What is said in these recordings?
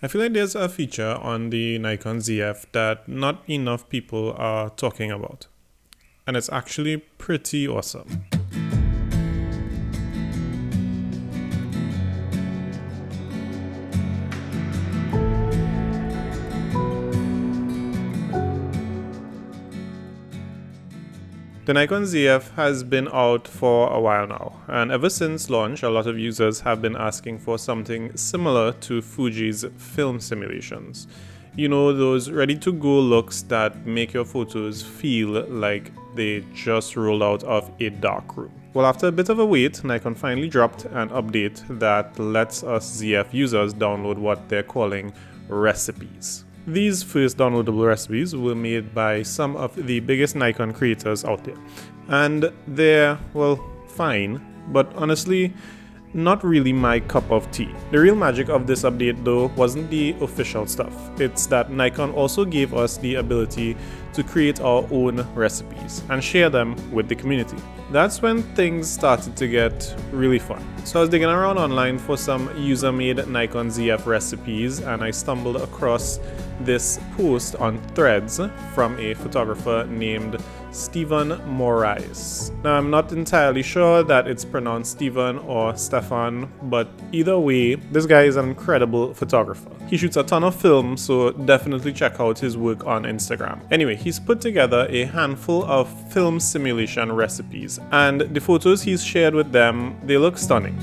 I feel like there's a feature on the Nikon Zf that not enough people are talking about, and it's actually pretty awesome. The Nikon Zf has been out for a while now, and ever since launch, a lot of users have been asking for something similar to Fuji's film simulations. You know, those ready-to-go looks that make your photos feel like they just rolled out of a dark room. Well, after a bit of a wait, Nikon finally dropped an update that lets us ZF users download what they're calling recipes. These first downloadable recipes were made by some of the biggest Nikon creators out there. And they're, well, fine, but honestly, not really my cup of tea. The real magic of this update though wasn't the official stuff. It's that Nikon also gave us the ability to create our own recipes and share them with the community. That's when things started to get really fun. So I was digging around online for some user-made Nikon ZF recipes, and I stumbled across this post on Threads from a photographer named Stephan Morais. Now, I'm not entirely sure that it's pronounced Stephan or Stephan, but either way, this guy is an incredible photographer. He shoots a ton of film, so definitely check out his work on Instagram. Anyway, he's put together a handful of film simulation recipes, and the photos he's shared with them, they look stunning.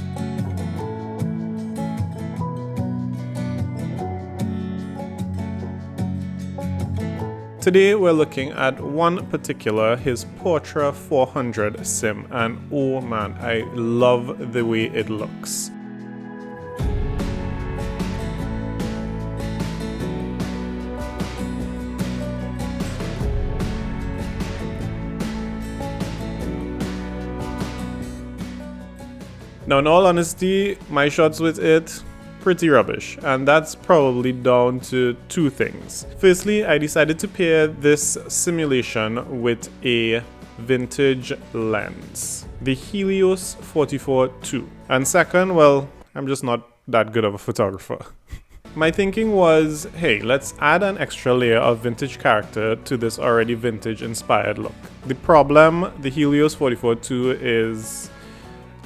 Today we're looking at one particular, his Portra 400 sim, and oh man, I love the way it looks. Now, in all honesty, my shots with it, pretty rubbish, and that's probably down to two things. Firstly, I decided to pair this simulation with a vintage lens, the Helios 44-2. And second, well, I'm just not that good of a photographer. My thinking was, hey, let's add an extra layer of vintage character to this already vintage inspired look. The problem, the Helios 44-2 is,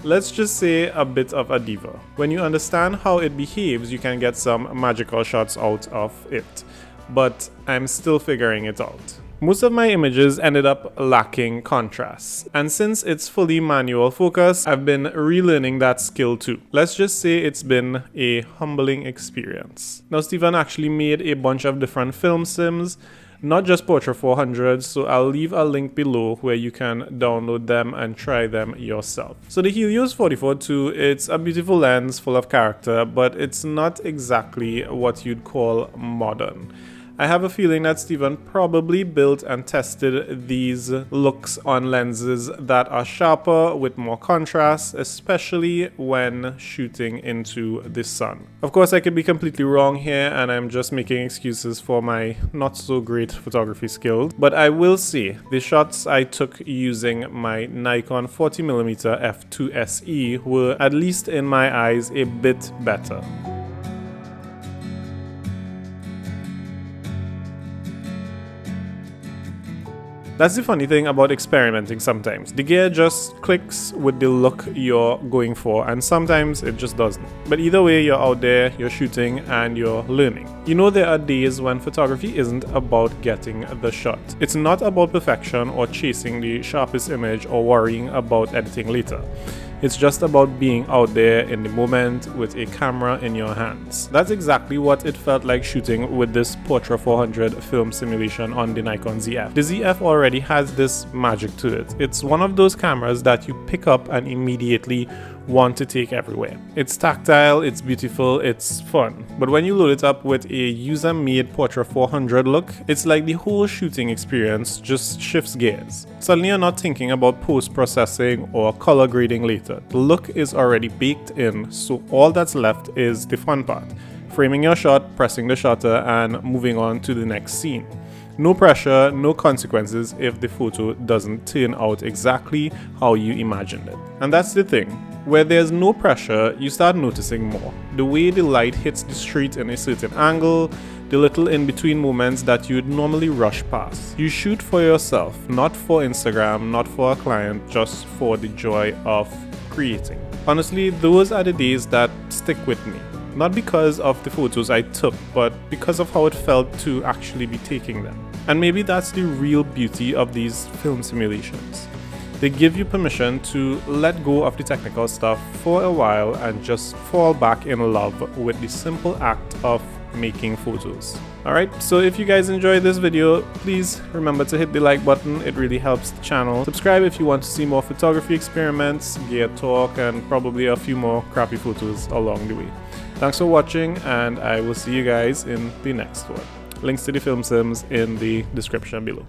let's just say, a bit of a diva. When you understand how it behaves, you can get some magical shots out of it. But I'm still figuring it out. Most of my images ended up lacking contrast. And since it's fully manual focus, I've been relearning that skill too. Let's just say it's been a humbling experience. Now, Stephan actually made a bunch of different film sims, not just Portra 400, so I'll leave a link below where you can download them and try them yourself. So the Helios 44-2, it's a beautiful lens full of character, but it's not exactly what you'd call modern. I have a feeling that Stephan probably built and tested these looks on lenses that are sharper with more contrast, especially when shooting into the sun. Of course, I could be completely wrong here, and I'm just making excuses for my not so great photography skills, but I will say the shots I took using my Nikon 40mm f2 SE were, at least in my eyes, a bit better. That's the funny thing about experimenting sometimes. The gear just clicks with the look you're going for, and sometimes it just doesn't. But either way, you're out there, you're shooting, and you're learning. You know, there are days when photography isn't about getting the shot. It's not about perfection or chasing the sharpest image or worrying about editing later. It's just about being out there in the moment with a camera in your hands. That's exactly what it felt like shooting with this Portra 400 film simulation on the Nikon Zf. The Zf already has this magic to it. It's one of those cameras that you pick up and immediately want to take everywhere. It's tactile, it's beautiful, it's fun. But when you load it up with a user-made Portra 400 look, it's like the whole shooting experience just shifts gears. Suddenly you're not thinking about post-processing or color grading later. The look is already baked in, so all that's left is the fun part. Framing your shot, pressing the shutter, and moving on to the next scene. No pressure, no consequences if the photo doesn't turn out exactly how you imagined it. And that's the thing. Where there's no pressure, you start noticing more. The way the light hits the street in a certain angle, the little in-between moments that you'd normally rush past. You shoot for yourself, not for Instagram, not for a client, just for the joy of creating. Honestly, those are the days that stick with me. Not because of the photos I took, but because of how it felt to actually be taking them. And maybe that's the real beauty of these film simulations. They give you permission to let go of the technical stuff for a while and just fall back in love with the simple act of making photos. Alright, so if you guys enjoyed this video, please remember to hit the like button. It really helps the channel. Subscribe if you want to see more photography experiments, gear talk, and probably a few more crappy photos along the way. Thanks for watching, and I will see you guys in the next one. Links to the film sims in the description below.